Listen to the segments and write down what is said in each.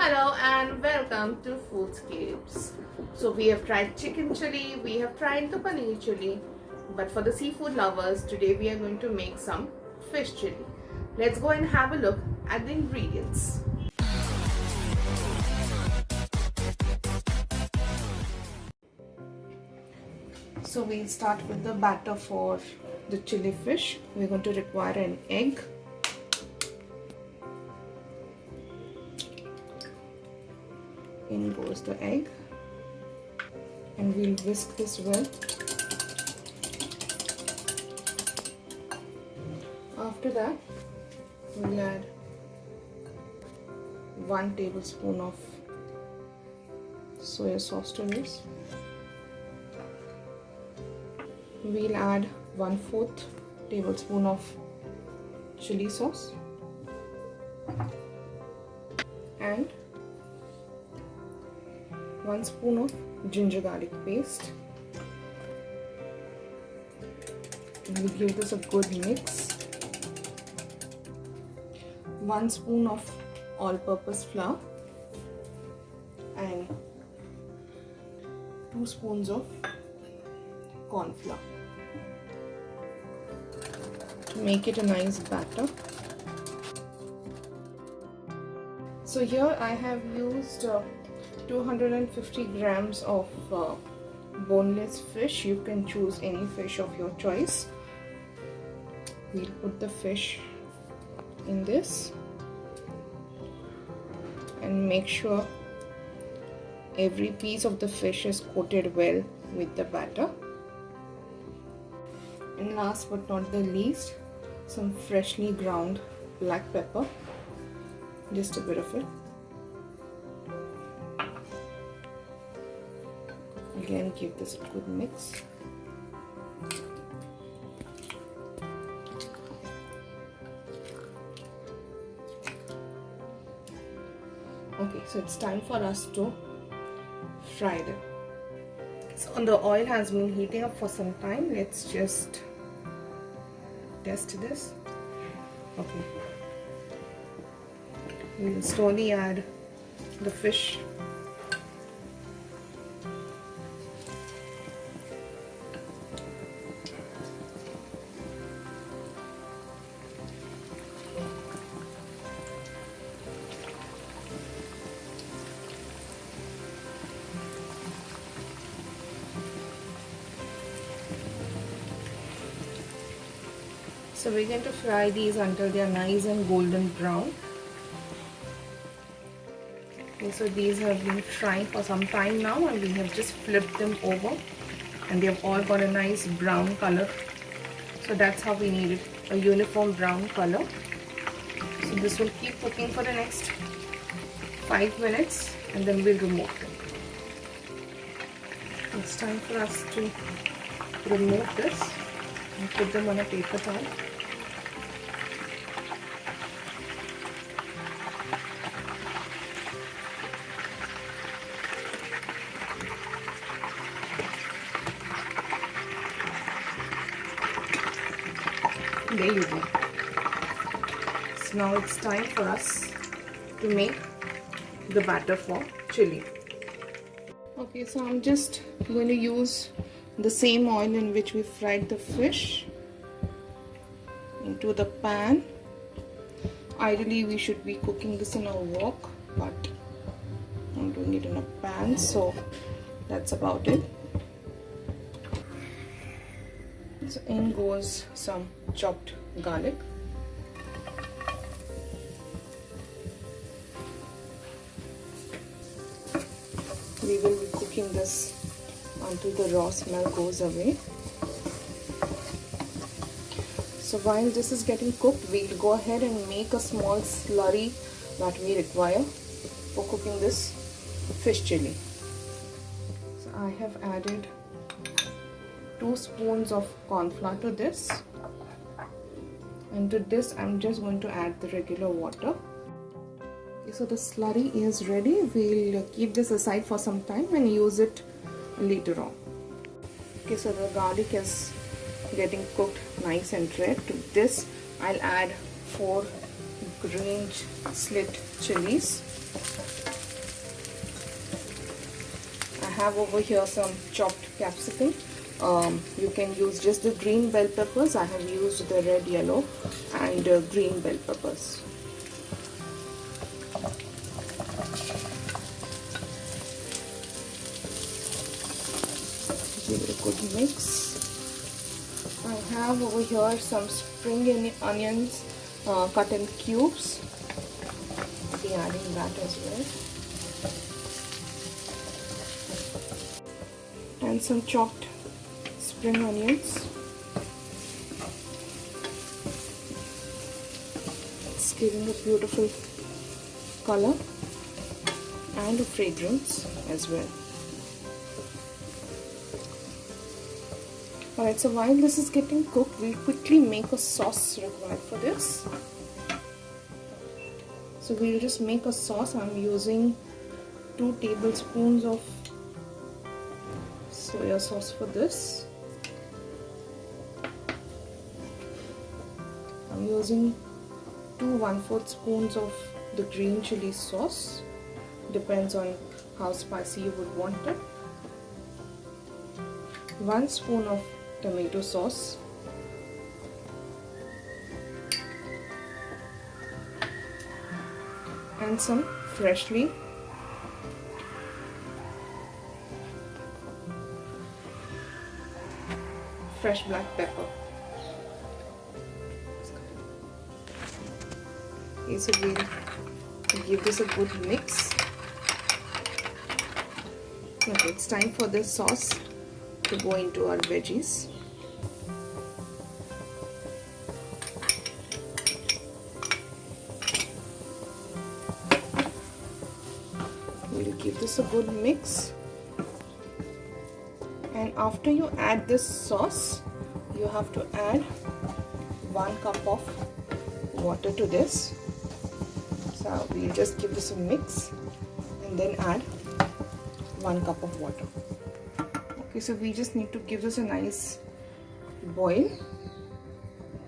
Hello and welcome to Food Scapes. So we have tried chicken chili, we have tried the paneer chili, but for the seafood lovers, today we are going to make some fish chili. Let's go and have a look at the ingredients. So we'll start with the batter for the chili fish. We're going to require an egg, in goes the egg, and we'll whisk this well. After that, we'll add 1 tablespoon of soya sauce to this. We'll add 1/4 tablespoon of chili sauce and 1 spoon of ginger garlic paste. We'll give this a good mix. 1 spoon of all-purpose flour and 2 spoons of corn flour to make it a nice batter. So here I have used 250 grams of boneless fish. You can choose any fish of your choice. We'll put the fish in this and make sure every piece of the fish is coated well with the batter. And last but not the least, some freshly ground black pepper, just a bit of it. Again, give this a good mix. Okay, so it's time for us to fry them. So the oil has been heating up for some time. Let's just test this. Okay, we'll slowly add the fish. So we're going to fry these until they are nice and golden brown. Okay, so these have been frying for some time now, and we have just flipped them over and they have all got a nice brown color. So that's how we need it, a uniform brown color. So this will keep cooking for the next 5 minutes and then we'll remove them. It's time for us to remove this and put them on a paper towel. There you go. So now it's time for us to make the batter for chili. Okay, so I'm just going to use the same oil in which we fried the fish into the pan. Ideally we should be cooking this in a wok, but I'm doing it in a pan, so that's about it. So in goes some chopped garlic. We will be cooking this until the raw smell goes away. So while this is getting cooked, we'll go ahead and make a small slurry that we require for cooking this fish chili. So I have added 2 spoons of corn flour to this, and to this I'm just going to add the regular water. Okay, so the slurry is ready. We'll keep this aside for some time and use it later on. Okay, so the garlic is getting cooked nice and red. To this I'll add 4 green slit chilies. have over here some chopped capsicum. You can use just the green bell peppers. I have used the red, yellow and green bell peppers. Give it a good mix. I have over here some spring onions cut in cubes. I'll be adding that as well. And some chopped spring onions. It's giving a beautiful color and a fragrance as well. Alright, so while this is getting cooked, we'll quickly make a sauce required for this. So we'll just make a sauce. I'm using 2 tablespoons of soya sauce for this. I'm using 2 1/4 spoons of the green chili sauce. Depends on how spicy you would want it. 1 spoon of tomato sauce, and some fresh black pepper. Okay, so we'll give this a good mix. Okay, it's time for this sauce to go into our veggies. We'll give this a good mix, and after you add this sauce, you have to add 1 cup of water to this. So we'll just give this a mix and then add 1 cup of water. Okay, so we just need to give this a nice boil.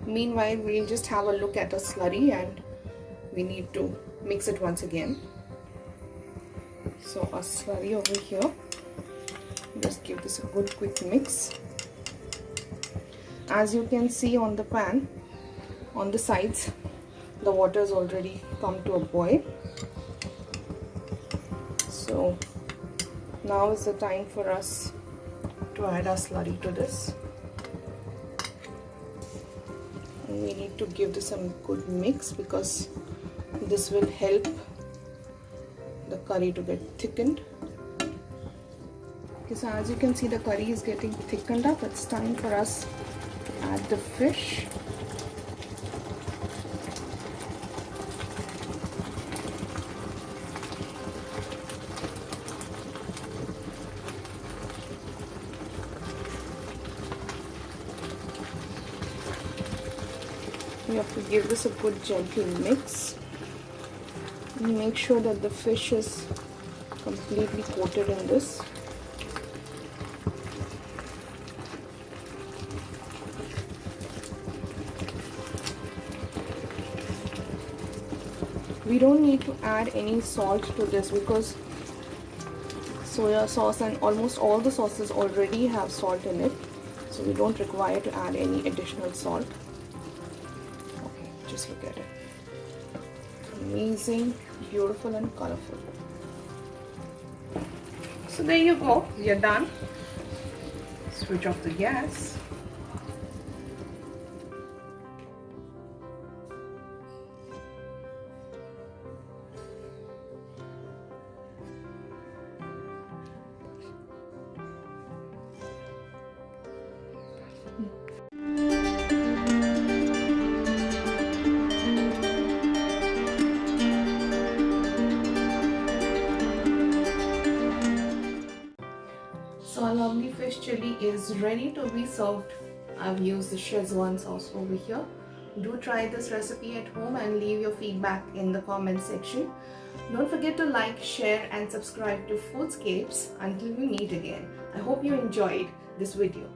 Meanwhile, we'll just have a look at a slurry, and we need to mix it once again. So a slurry over here. Just give this a good quick mix. As you can see on the pan, on the sides, the water has already come to a boil. So now is the time for us to add our slurry to this. And we need to give this a good mix because this will help the curry to get thickened. Okay, so as you can see, the curry is getting thickened up. It's time for us to add the fish. We have to give this a good gentle mix. And make sure that the fish is completely coated in this. We don't need to add any salt to this because soya sauce and almost all the sauces already have salt in it, so we don't require to add any additional salt. Okay, just look at it. Amazing, beautiful and colorful. So there you go, we are done. Switch off the gas. So our lovely fish chili is ready to be served. I've used the Szechuan sauce over here. Do try this recipe at home and leave your feedback in the comment section. Don't forget to like, share and subscribe to Foodscapes until we meet again. I hope you enjoyed this video.